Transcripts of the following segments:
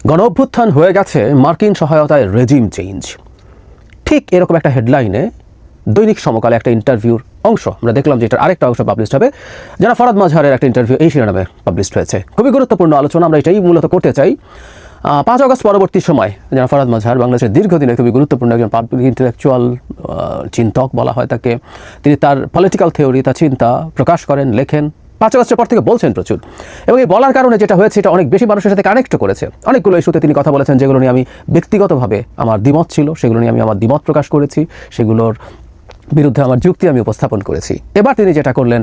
গণঅভ্যুত্থান হয়ে গেছে, মার্কিন সহায়তায় রেজিম চেঞ্জ। ঠিক এরকম একটা হেডলাইনে দৈনিক সমকালে একটা ইন্টারভিউর অংশ আমরা দেখলাম, যে এটার আরেকটা অংশ পাবলিশড হবে। যারা ফরাদ মাজহারের একটা ইন্টারভিউ এই শিরোনামে পাবলিশড হয়েছে। খুবই গুরুত্বপূর্ণ আলোচনা, আমরা এটাই মূলত করতে চাই। 5 আগস্ট পরবর্তী সময় যারা ফরাদ মাজহার বাংলাদেশের দীর্ঘদিনের খুবই গুরুত্বপূর্ণ একজন পাবলিক ইন্টেলেকচুয়াল চিন্তক বলা হয় তাকে। তিনি তার পলিটিক্যাল থিওরি, তার চিন্তা প্রকাশ করেন, লেখেন। 5 আগস্টের পর থেকে বলছেন প্রচুর, এবং এই বলার কারণে যেটা হয়েছে এটা অনেক বেশি মানুষের সাথে কানেক্ট করেছে। অনেকগুলো ইস্যুতে তিনি কথা বলেছেন যেগুলো নিয়ে আমি ব্যক্তিগতভাবে আমার দ্বিমত ছিল, সেগুলো নিয়ে আমি আমার দ্বিমত প্রকাশ করেছি, সেগুলোর বিরুদ্ধে আমার যুক্তি আমি উপস্থাপন করেছি। এবার তিনি যেটা করলেন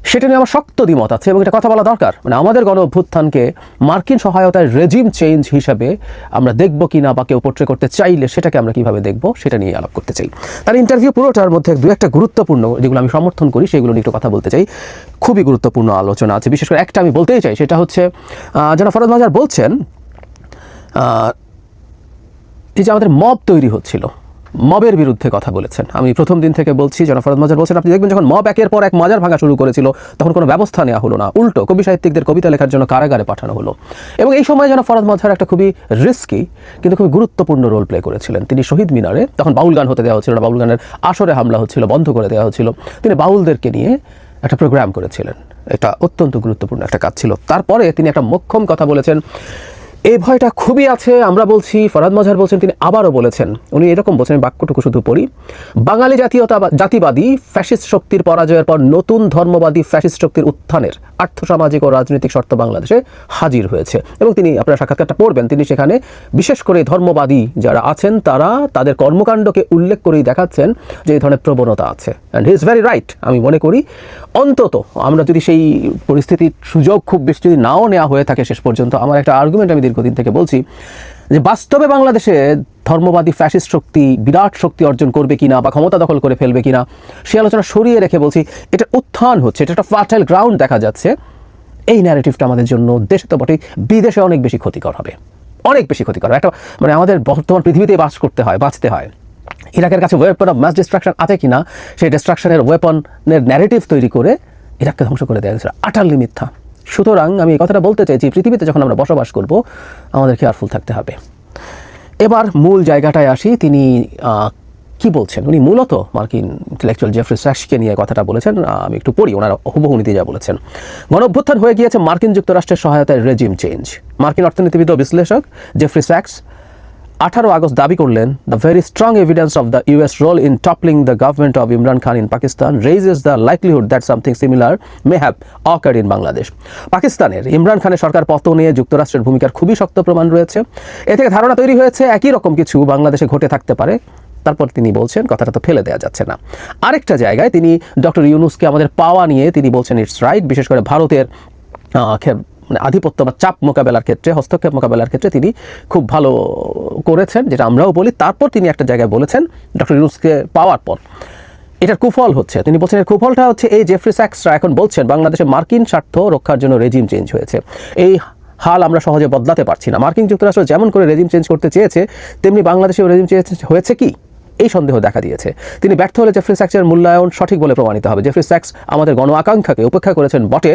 সেটা নিয়ে আমার শক্ত দ্বিমত আছে, এবং এটা কথা বলা দরকার। মানে আমাদের গণ অভ্যুত্থানকে মার্কিন সহায়তায় রেজিম চেঞ্জ হিসাবে আমরা দেখব কিনা, বা কেউ পোট্রে করতে চাইলে সেটাকে আমরা কিভাবে দেখব সেটা নিয়ে আলাপ করতে চাই। তার ইন্টারভিউ পুরোটার মধ্যে দু একটা গুরুত্বপূর্ণ, যেগুলো আমি সমর্থন করি সেগুলো নিয়ে একটু কথা বলতে চাই। খুবই গুরুত্বপূর্ণ আলোচনা আছে, বিশেষ করে একটা আমি বলতেই চাই, সেটা হচ্ছে যারা ফরাদ মাজহার বলছেন এই যে আমাদের মব তৈরি হচ্ছিল, মবের বিরুদ্ধে কথা বলেছেন। আমি প্রথম দিন থেকে বলছি, যারা ফরাদ মাজহার বলছেন, আপনি দেখবেন যখন মব একের পর এক মাজার ভাঙা শুরু করেছিল তখন কোনো ব্যবস্থা নেওয়া হলো না, উল্টো কবি সাহিত্যিকদের কবিতা লেখার জন্য কারাগারে পাঠানো হলো। এবং এই সময় যেন ফরাদ মাজহার একটা খুবই রিস্কি কিন্তু খুবই গুরুত্বপূর্ণ রোল প্লে করেছিলেন। তিনি শহীদ মিনারে, তখন বাউল গান হতে দেওয়া হচ্ছিল না, বাউল গানের আসরে হামলা হচ্ছিল, বন্ধ করে দেওয়া হচ্ছিল, তিনি বাউলদেরকে নিয়ে একটা প্রোগ্রাম করেছিলেন। এটা অত্যন্ত গুরুত্বপূর্ণ একটা কাজ ছিল। তারপরে তিনি একটা মোক্ষম কথা বলেছেন, এই ভয়টা খুবই আছে। আমরা বলছি, ফরাদ মাজহার বলছেন, তিনি আবারও বলেছেন, উনি এরকম বলছেন, বাক্যটুকু শুধু পড়ি, বাঙালি জাতিবাদী ফ্যাসিস্ট শক্তির পরাজয়ের পর নতুন ধর্মবাদী ফ্যাসিস্ট শক্তির উত্থানের আর্থসামাজিক ও রাজনৈতিক শর্ত বাংলাদেশে হাজির হয়েছে। এবং তিনি, আপনারা সাক্ষাৎকারটা পড়বেন, তিনি সেখানে বিশেষ করে ধর্মবাদী যারা আছেন তারা তাদের কর্মকাণ্ডকে উল্লেখ করেই দেখাচ্ছেন যে এই ধরনের প্রবণতা আছে। And he is very right. আমি মনে করি অন্তত আমরা যদি সেই পরিস্থিতির সুযোগ খুব বেশি যদি নাও নেওয়া হয়ে থাকে শেষ পর্যন্ত, আমার একটা আর্গুমেন্ট আমি দীর্ঘদিন থেকে বলছি যে বাস্তবে বাংলাদেশে ধর্মবাদী ফ্যাসিস্ট শক্তি বিরাট শক্তি অর্জন করবে কিনা বা ক্ষমতা দখল করে ফেলবে কিনা সে আলোচনা সরিয়ে রেখে বলছি, এটা উত্থান হচ্ছে, এটা একটা ফার্টাইল গ্রাউন্ড দেখা যাচ্ছে। এই ন্যারেটিভটা আমাদের জন্য দেশে তো বটেই, বিদেশে অনেক বেশি ক্ষতিকর হবে, অনেক বেশি ক্ষতিকর। একটা মানে আমাদের বর্তমান পৃথিবীতে বাঁচতে হয়। ইরাকের কাছে ওয়েপন অফ মাস ডিস্ট্রাকশন আছে কিনা, সেই ডিস্ট্রাকশনের ওয়েপনের ন্যারেটিভ তৈরি করে ইরাককে ধ্বংস করে দেওয়া গেছে, আটারলি মিথ্যা। সুতরাং আমি এই কথাটা বলতে চাইছি, পৃথিবীতে যখন আমরা বসবাস করব আমাদের কেয়ারফুল থাকতে হবে। এবার মূল জায়গাটায় আসি, তিনি কি বলছেন। উনি মূলত মার্কিন ইন্টেলেকচুয়াল জেফ্রি স্যাক্সকে নিয়ে কথাটা বলেছেন। আমি একটু পড়ি ওনার হুবহু নীতি যা বলেছেন। গণঅভ্যুত্থান হয়ে গিয়েছে মার্কিন যুক্তরাষ্ট্রের সহায়তায় রেজিম চেঞ্জ। মার্কিন অর্থনীতিবিদ ও বিশ্লেষক জেফ্রি স্যাক্স 18 আগস্ট দাবি করলেন, the very strong evidence of the US role in toppling the government of Imran Khan in Pakistan raises the likelihood that something similar may have occurred in Bangladesh. পাকিস্তানের ইমরান খানের সরকার পতনে যুক্তরাষ্ট্রের ভূমিকার খুবই শক্ত প্রমাণ রয়েছে। এ থেকে ধারণা তৈরি হয়েছে একই রকম কিছু বাংলাদেশে ঘটে থাকতে পারে। তারপর তিনি বলছেন, কথাটা তো ফেলে দেওয়া যাচ্ছে না। আরেকটা জায়গায় তিনি ডক্টর ইউনুসকে আমাদের পাওয়া নিয়ে তিনি বলছেন ইটস রাইট। বিশেষ করে ভারতের মানে আধিপত্য বা চাপ মোকাবেলার ক্ষেত্রে, হস্তক্ষেপ মোকাবেলার ক্ষেত্রে তিনি খুব ভালো করেছেন, যেটা আমরাও বলি। তারপর তিনি একটা জায়গায় বলেছেন ডক্টর ইউনুসকে পাওয়ার পর এটার কুফল হচ্ছে, তিনি বলছেন এর কুফলটা হচ্ছে এই জেফ্রি স্যাক্সরা এখন বলছেন বাংলাদেশে মার্কিন স্বার্থ রক্ষার জন্য রেজিম চেঞ্জ হয়েছে। এই হাল আমরা সহজে বদলাতে পারছি না। মার্কিন যুক্তরাষ্ট্র যেমন করে রেজিম চেঞ্জ করতে চেয়েছে তেমনি বাংলাদেশেও রেজিম চেঞ্জ হয়েছে কি, এই সন্দেহ দেখা দিয়েছে। তিনি ব্যর্থ হলে জেফ্রি স্যাক্সের মূল্যায়ন সঠিক বলে প্রমাণিত হবে। জেফ্রি স্যাক্স আমাদের গণ আকাঙ্ক্ষাকে উপেক্ষা করেছেন বটে,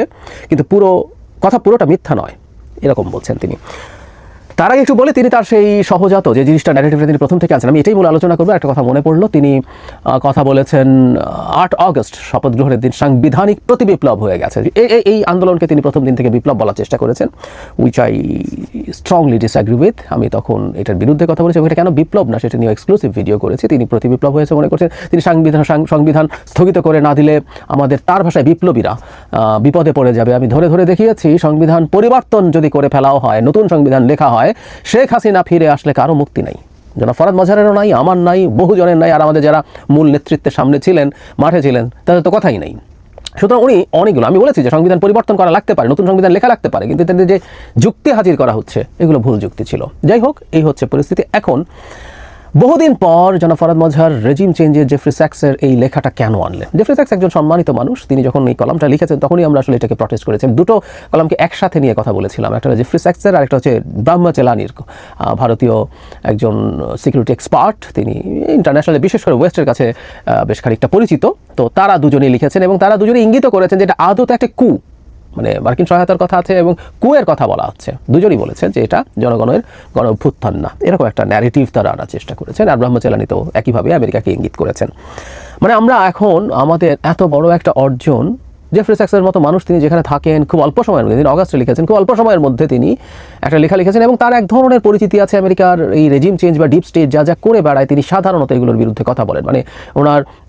কিন্তু পুরোটা মিথ্যা নয়, এরকম বলছেন তিনি। তার আগে একটু বলে, তিনি তার সেই সহজাত যে জিনিসটা ন্যারেটিভটা তিনি প্রথম থেকে আছেন, আমি এটাই মূল আলোচনা করবো। একটা কথা মনে পড়লো, তিনি কথা বলেছেন 8 আগস্ট শপথ গ্রহণের দিন সাংবিধানিক প্রতিবিপ্লব হয়ে গেছে। এই আন্দোলনকে তিনি প্রথম দিন থেকে বিপ্লব বলার চেষ্টা করেছেন, which I strongly disagree with. আমি তখন এটার বিরুদ্ধে কথা বলেছি, এটা কেন বিপ্লব না সেটা নিয়ে এক্সক্লুসিভ ভিডিও করেছি। তিনি প্রতিবিপ্লব হয়েছে মনে করছেন। তিনি সংবিধান স্থগিত করে না দিলে আমাদের, তার ভাষায়, বিপ্লবীরা বিপদে পড়ে যাবে। আমি ধরে ধরে দেখিয়েছি সংবিধান পরিবর্তন যদি করে ফেলাও হয়, নতুন সংবিধান লেখা হয়, শেখ হাসিনা ফিরে আসলে কারো মুক্তি নাই। যেন ফরাদ মাজহারেরও নাই, আমার নাই, বহুজনের নাই, আর আমাদের যারা মূল নেতৃত্বের সামনে ছিলেন, মাঠে ছিলেন, তাদের তো কথাই নেই। সুতরাং উনি অনেকগুলো, আমি বলেছি যে সংবিধান পরিবর্তন করা লাগতে পারে, নতুন সংবিধান লেখা লাগতে পারে, কিন্তু তাদের যে যুক্তি হাজির করা হচ্ছে এগুলো ভুল যুক্তি ছিল। যাই হোক, এই হচ্ছে পরিস্থিতি। এখন বহুদিন পর জনাব ফরাদ মাজহার রেজিম চেঞ্জের জেফ্রি স্যাক্সের এই লেখাটা কেন আনলেন? জেফ্রি স্যাক্স একজন সম্মানিত মানুষ, তিনি যখন এই কলামটা লিখেছেন তখনই আমরা আসলে এটাকে প্রটেস্ট করেছিলাম। দুটো কলামকে একসাথে নিয়ে কথা বলেছিলাম, একটা হচ্ছে জেফ্রি স্যাক্সের, আর একটা হচ্ছে ব্রাহ্মা চেলানির, ভারতীয় একজন সিকিউরিটি এক্সপার্ট। তিনি ইন্টারন্যাশনালি, বিশেষ করে ওয়েস্টের কাছে বেশ খানিকটা পরিচিত। তো তারা দুজনেই লিখেছেন এবং তারা দুজনেই ইঙ্গিত করেছেন যে এটা আদতে একটা কু, মানে মার্কিন সহায়তার কথা আছে এবং কুয়ের কথা বলা হচ্ছে। দুজনই বলেছেন যে এটা জনগণের গণ অভ্যুত্থান না, এরকম একটা ন্যারেটিভ তারা আনার চেষ্টা করেছেন। আর ব্রহ্মচালানি তো একইভাবে আমেরিকাকে ইঙ্গিত করেছেন। মানে আমরা এখন আমাদের এত বড় একটা অর্জন, জেফ্রি স্যাক্সের মতো মানুষ, তিনি যেখানে থাকেন খুব অল্প সময়ের মধ্যে, তিনি অগাস্টে লিখেছেন, খুব অল্প সময়ের মধ্যে তিনি একটা লেখা লিখেছেন এবং তার এক ধরনের পরিচিতি আছে আমেরিকার এই রেজিম চেঞ্জ বা ডিপ স্টেট যা যা করে বেড়ায়, তিনি সাধারণত এগুলোর বিরুদ্ধে কথা বলেন। মানে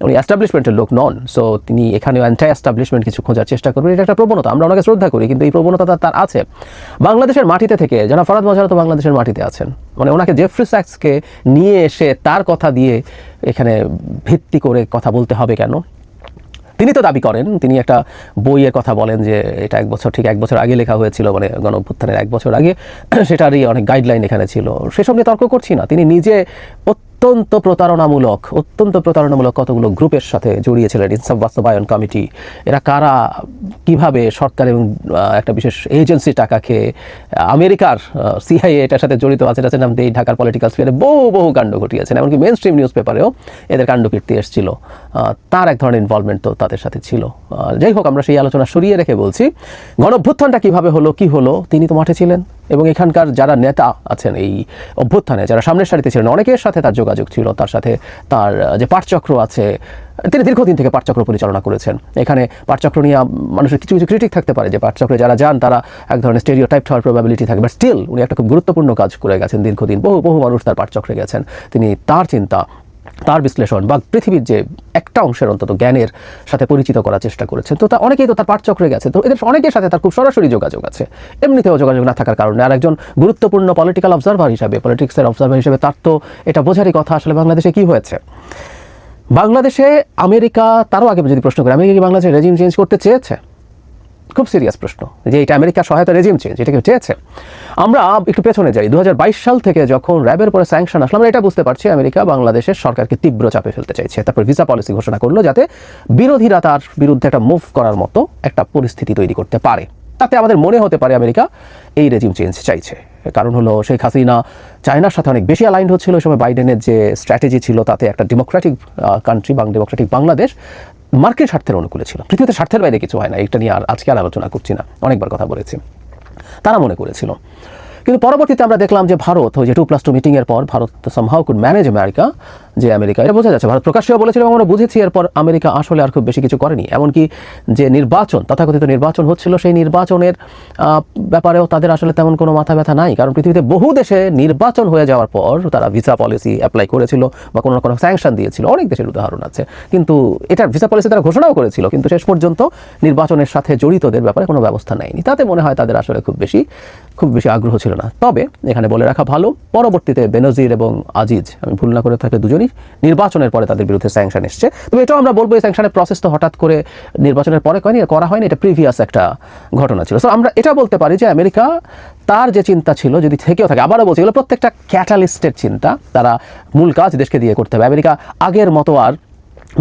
উনি অ্যাস্টাবলিশমেন্টের লোক নন, সো তিনি এখানে অ্যান্টি অ্যাস্টাবলিশমেন্ট কিছু খোঁজার চেষ্টা করবেন। এটা একটা প্রবণতা, আমরা ওনাকে শ্রদ্ধা করি, কিন্তু এই প্রবণতা তার আছে। বাংলাদেশের মাটিতে থেকে জনাব ফরহাদ মজহার তো বাংলাদেশের মাটিতে আছেন, মানে ওনাকে জেফ্রি স্যাক্সকে নিয়ে এসে তার কথা দিয়ে এখানে ভিত্তি করে কথা বলতে হবে কেন? তিনি তো দাবি করেন, তিনি একটা বইয়ের কথা বলেন যে এটা ঠিক এক বছর আগে লেখা হয়েছিল, মানে গণ অভ্যুত্থানের 1 বছর আগে, সেটারই অনেক গাইডলাইন এখানে ছিল। সেসব নিয়ে তর্ক করছি না। তিনি নিজে অত্যন্ত প্রতারণামূলক কতগুলো গ্রুপের সাথে জড়িয়েছিলেন। ইনসাফ বাস্তবায়ন কমিটি, এরা কারা, কিভাবে সরকার এবং একটা বিশেষ এজেন্সি টাকা খেয়ে আমেরিকার সিআইএ এটার সাথে জড়িত আছে, এটা নাম দিয়ে ঢাকার পলিটিক্যাল স্ফিয়ারে বহু কাণ্ড ঘটিয়েছেন। এমনকি মেন স্ট্রিম নিউজ পেপারেও এদের কাণ্ড কীর্তি এসেছিল। তার এক ধরনের ইনভলভমেন্ট তো তাদের সাথে ছিল। যাই হোক, আমরা সেই আলোচনা সরিয়ে রেখে বলছি গণ অভ্যুত্থানটা কীভাবে হলো, কী হলো। তিনি তো মাঠে ছিলেন এবং এখানকার যারা নেতা আছেন এই অভ্যুত্থানে, যারা সামনের সারিতে ছিলেন, অনেকের সাথে তার যোগাযোগ ছিল। তার সাথে তার যে পাঠচক্র আছে, তিনি দীর্ঘদিন থেকে পাঠচক্র পরিচালনা করেছেন। এখানে পাঠচক্র নিয়ে মানুষের কিছু ক্রিটিক থাকতে পারে যে পাঠচক্রে যারা যান তারা এক ধরনের স্টেরিওটাইপ হওয়ার প্রবাবিলিটি থাকে, বাট স্টিল উনি একটা খুব গুরুত্বপূর্ণ কাজ করে গেছেন দীর্ঘদিন। বহু মানুষ তার পাঠচক্রে গেছেন। তিনি তার চিন্তা, তার বিশ্লেষণ বা পৃথিবীর যে একটা অংশের অন্তত জ্ঞানের সাথে পরিচিত করার চেষ্টা করেছেন। তো অনেকেই তো তার পাঠচক্রে গেছে, তো এদের অনেকের সাথে তার খুব সরাসরি যোগাযোগ আছে। এমনিতেও যোগাযোগ না থাকার কারণে আর একজন গুরুত্বপূর্ণ পলিটিক্যাল অবজারভার হিসাবে, পলিটিক্সের অবজারভার হিসেবে তার তো এটা বোঝারই কথা আসলে বাংলাদেশে কি হয়েছে। বাংলাদেশে আমেরিকা, তারও আগে যদি প্রশ্ন করে, আমেরিকা কি বাংলাদেশে রেজিম চেঞ্জ করতে চেয়েছে? খুব সিরিয়াস প্রশ্ন যে এটা আমেরিকার সহায়তা রেজিম চেঞ্জ, এটা কেউ চেয়েছে? আমরা একটু পেছনে যাই। 2022 সাল থেকে যখন র্যাবের পরে স্যাংশন আসলো, আমরা এটা বুঝতে পারছি আমেরিকা বাংলাদেশের সরকারকে তীব্র চাপে ফেলতে চাইছে। তারপর ভিসা পলিসি ঘোষণা করলো যাতে বিরোধীরা তার বিরুদ্ধে একটা মুভ করার মতো একটা পরিস্থিতি তৈরি করতে পারে। তাতে আমাদের মনে হতে পারে আমেরিকা এই রেজিম চেঞ্জ চাইছে। কারণ হলো শেখ হাসিনা চায়নার সাথে অনেক বেশি অ্যালাইন্ড হচ্ছিল। ওই সময় বাইডেনের যে স্ট্র্যাটেজি ছিল তাতে একটা ডেমোক্রেটিক কান্ট্রি বা ডেমোক্রেটিক বাংলাদেশ মার্কিন স্বার্থের অনুকূলে ছিল। পৃথিবীতে স্বার্থের বাইরে কিছু হয় না, এটা নিয়ে আজকে আর আলোচনা করছি না, অনেকবার কথা বলেছি। তারা মনে করেছিল, কিন্তু পরবর্তীতে আমরা দেখলাম যে ভারত, ওই যে 2+2 মিটিংয়ের পর Bharat somehow could manage America, যে আমেরিকা, এটা বোঝা যাচ্ছে ভারত প্রকাশ্যেও বলেছিল এবং আমরা বুঝেছি এরপর আমেরিকা আসলে আর খুব বেশি কিছু করেনি। এমনকি যে নির্বাচন, তথাকথিত নির্বাচন হচ্ছিল, সেই নির্বাচনের ব্যাপারেও তাদের আসলে তেমন কোনো মাথা ব্যথা নাই। কারণ পৃথিবীতে বহু দেশে নির্বাচন হয়ে যাওয়ার পর তারা ভিসা পলিসি অ্যাপ্লাই করেছিল বা কোনো না কোনো স্যাংশন দিয়েছিল, অনেক দেশের উদাহরণ আছে। কিন্তু এটার ভিসা পলিসি তারা ঘোষণাও করেছিল, কিন্তু শেষ পর্যন্ত নির্বাচনের সাথে জড়িতদের ব্যাপারে কোনো ব্যবস্থা নেয়নি। তাতে মনে হয় তাদের আসলে খুব বেশি আগ্রহ ছিল না। তবে এখানে বলে রাখা ভালো, পরবর্তীতে বেনজির এবং আজিজ, আমি ভুল না করে থাকে দুজনই, নির্বাচনের পরে তাদের বিরুদ্ধে স্যাংশন এসছে। তবে এটাও আমরা বলবো এই স্যাংশনের প্রসেস তো হঠাৎ করে নির্বাচনের পরে করা হয়নি, এটা প্রিভিয়াস একটা ঘটনা ছিল। সো আমরা এটা বলতে পারি যে আমেরিকা তার যে চিন্তা ছিল, যদি থেকেও থাকে, আবারও বলছি, এগুলো প্রত্যেকটা ক্যাটালিস্টের চিন্তা। তারা মূল কাজ দেশকে দিয়ে করতে হবে। আমেরিকা আগের মতো আর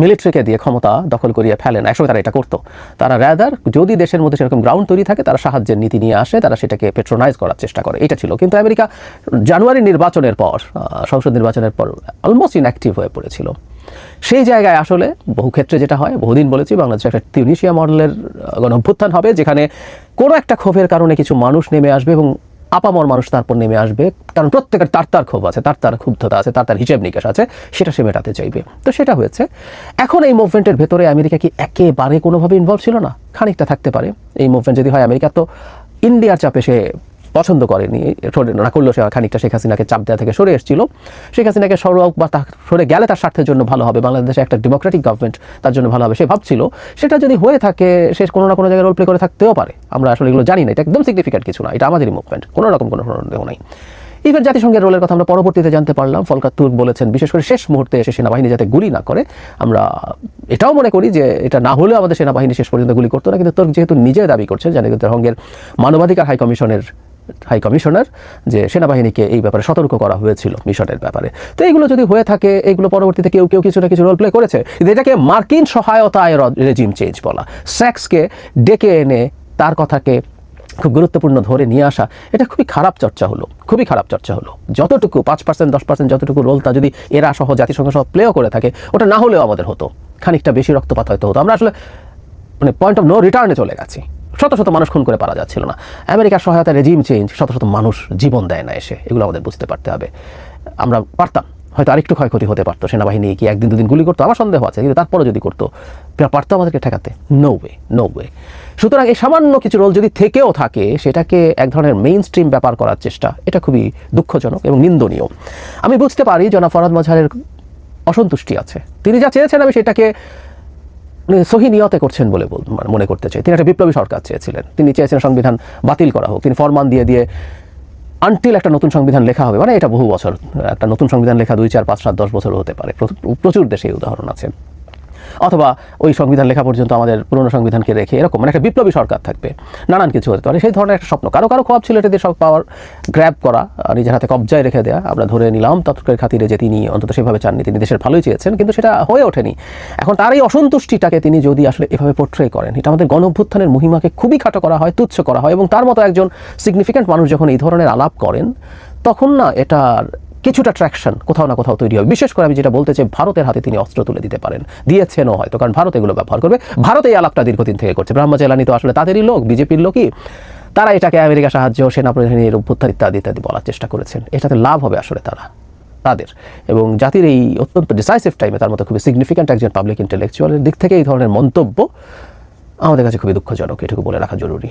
মিলিটারিকে দিয়ে ক্ষমতা দখল করিয়ে ফেলে না, একসময় তারা এটা করতো। তারা র্যাদার যদি দেশের মধ্যে সেরকম গ্রাউন্ড তৈরি থাকে, তারা সাহায্যের নীতি নিয়ে আসে, তারা সেটাকে পেট্রোনাইজ করার চেষ্টা করে, এটা ছিল। কিন্তু আমেরিকা জানুয়ারি নির্বাচনের পর, সংসদ নির্বাচনের পর অলমোস্ট ইনঅ্যাক্টিভ হয়ে পড়েছিল। সেই জায়গায় আসলে বহু ক্ষেত্রে যেটা হয়, বহুদিন বলেছি, বাংলাদেশে একটা তিউনিসিয়া মডেলের গণ অভ্যুত্থান হবে, যেখানে কোনো একটা ক্ষোভের কারণে কিছু মানুষ নেমে আসবে এবং আপামর মানুষ তারপর নেমে আসবে, কারণ প্রত্যেকের তার ক্ষোভ আছে, তার ক্ষুব্ধতা আছে, তার হিসেব নিকাশ আছে, সেটা সে মেটাতে চাইবে। তো সেটা হয়েছে। এখন এই মুভমেন্টের ভেতরে আমেরিকা কি একেবারে কোনোভাবে ইনভলভ ছিল না? খানিকটা থাকতে পারে। এই মুভমেন্ট যদি হয়, আমেরিকা তো ইন্ডিয়ার চাপে সে পছন্দ করেনি, না করলেও সে খানিকটা শেখ হাসিনাকে চাপ দেওয়া থেকে সরে এসেছিল। শেখ হাসিনাকে সরে গেলে তার স্বার্থের জন্য ভালো হবে, বাংলাদেশে একটা ডেমোক্রেটিক গভর্নমেন্ট তার জন্য ভালো হবে সে ভাবছিল। সেটা যদি হয়ে থাকে, সে কোনো না কোনো জায়গায় রোল প্লে করে থাকতেও পারে, আমরা আসলে এগুলো জানি না, এটা একদম সিগনিফিক্যান্ট কিছু না, এটা আমাদেরই মুভমেন্ট, কোনো রকম কোনো সন্দেহ নাই। ইভেন জাতিসংঘের রোলের কথা আমরা পরবর্তীতে জানতে পারলাম। ফলকার তুর্ক বলেছেন, বিশেষ করে শেষ মুহূর্তে এসে সেনাবাহিনী যাতে গুলি না করে। আমরা এটাও মনে করি যে এটা না হলেও আমাদের সেনাবাহিনী শেষ পর্যন্ত গুলি করতো না, কিন্তু তুর্ক যেহেতু নিজে দাবি করছেন, জাতিসংঘের মানবাধিকার হাই কমিশনার, যে সেনাবাহিনীকে এই ব্যাপারে সতর্ক করা হয়েছিল মিশনের ব্যাপারে। তো এইগুলো যদি হয়ে থাকে, এইগুলো পরবর্তীতে কেউ কিছু না কিছু রোল প্লে করেছে। এটাকে মার্কিন সহায়তায় রেজিম চেঞ্জ বলা, স্যাক্সকে ডেকে এনে তার কথাকে খুব গুরুত্বপূর্ণ ধরে নিয়ে আসা, এটা খুবই খারাপ চর্চা হলো। যতটুকু 5% 10% যতটুকু রোলটা যদি এরা সহ জাতিসংঘ সহ প্লেও করে থাকে, ওটা না হলেও আমাদের হতো, খানিকটা বেশি রক্তপাত হয়তো হতো। আমরা আসলে পয়েন্ট অফ নো রিটার্নে চলে গেছি। শত শত মানুষ খুন করে পারা যাচ্ছিল না। আমেরিকার সহায়তা, রেজিম চেঞ্জ, শত শত মানুষ জীবন দেয় না এসে, এগুলো আমাদের বুঝতে পারতে হবে। আমরা পারতাম, হয়তো আরেকটু ক্ষয়ক্ষতি হতে পারতো, সেনাবাহিনী কি একদিন দুদিন গুলি করতো, আমার সন্দেহ আছে, কিন্তু তারপরে যদি করতো পারতো আমাদেরকে ঠেকাতে? No way. সুতরাং এই সামান্য কিছু রোল যদি থেকেও থাকে, সেটাকে এক ধরনের মেইন স্ট্রিম ব্যাপার করার চেষ্টা, এটা খুবই দুঃখজনক এবং নিন্দনীয়। আমি বুঝতে পারি জনাব ফরহাদ মজহারের অসন্তুষ্টি আছে, তিনি যা চেয়েছেন আমি সেটাকে সহি নিয়তে করছেন বলে মনে করতে চাই। তিনি একটা বিপ্লবী সরকার চেয়েছিলেন, তিনি চেয়েছেন সংবিধান বাতিল করা হোক, তিনি ফরমান দিয়ে আনটিল একটা নতুন সংবিধান লেখা হবে, মানে এটা বহু বছর, একটা নতুন সংবিধান লেখা 2, 4, 5, 7, 10 বছর হতে পারে, প্রচুর দেশে এই উদাহরণ আছে। অথবা ওই সংবিধান লেখা পর্যন্ত আমাদের পুরনো সংবিধানকে রেখে এরকম মানে একটা বিপ্লবী সরকার থাকবে, নানান কিছু হতে পারে, সেই ধরনের একটা স্বপ্ন। কারো খোয়াব ছিল এটা দিয়ে সব পাওয়ার গ্র্যাব করা, নিজের হাতে কবজায় রেখে দেওয়া। আমরা ধরে নিলাম তৎকালের খাতিরে যে তিনি অন্তত সেভাবে চাননি, তিনি দেশের ভালোই চেয়েছেন, কিন্তু সেটা হয়ে ওঠেনি। এখন তার এই অসন্তুষ্টিটাকে তিনি যদি আসলে এভাবে পোর্ট্রে করেন, এটা আমাদের গণ অভ্যুত্থানের মহিমাকে খুবই খাটো করা হয়, তুচ্ছ করা হয়। এবং তার মতো একজন সিগনিফিক্যান্ট মানুষ যখন এই ধরনের আলাপ করেন, তখন না এটার কিছুটা ট্র্যাকশন কোথাও না কোথাও তৈরি হবে। বিশেষ করে আমি যেটা বলতে চাই, ভারতের হাতে তিনি অস্ত্র তুলে দিতে পারেন, দিয়েছেনও হয়তো, কারণ ভারত এগুলো ব্যবহার করবে। ভারত এই আলাপটা দীর্ঘদিন থেকে করছে। ব্রাহ্মা জেলানি তো আসলে তাদেরই লোক, বিজেপির লোকই, তারা এটাকে আমেরিকা সাহায্য, সেনাবাহিনীর অভ্যুত্থান ইত্যাদি বলার চেষ্টা করেছেন। এটাতে লাভ হবে আসলে তাদের এবং জাতির এই অত্যন্ত ডিসাইসিভ টাইমে তার মতো খুবই সিগনিফিক্যান্ট একজন পাবলিক ইন্টেলেকচুয়ালের দিক থেকে এই ধরনের মন্তব্য আমাদের কাছে খুবই দুঃখজনক, এটুকু বলে রাখা জরুরি।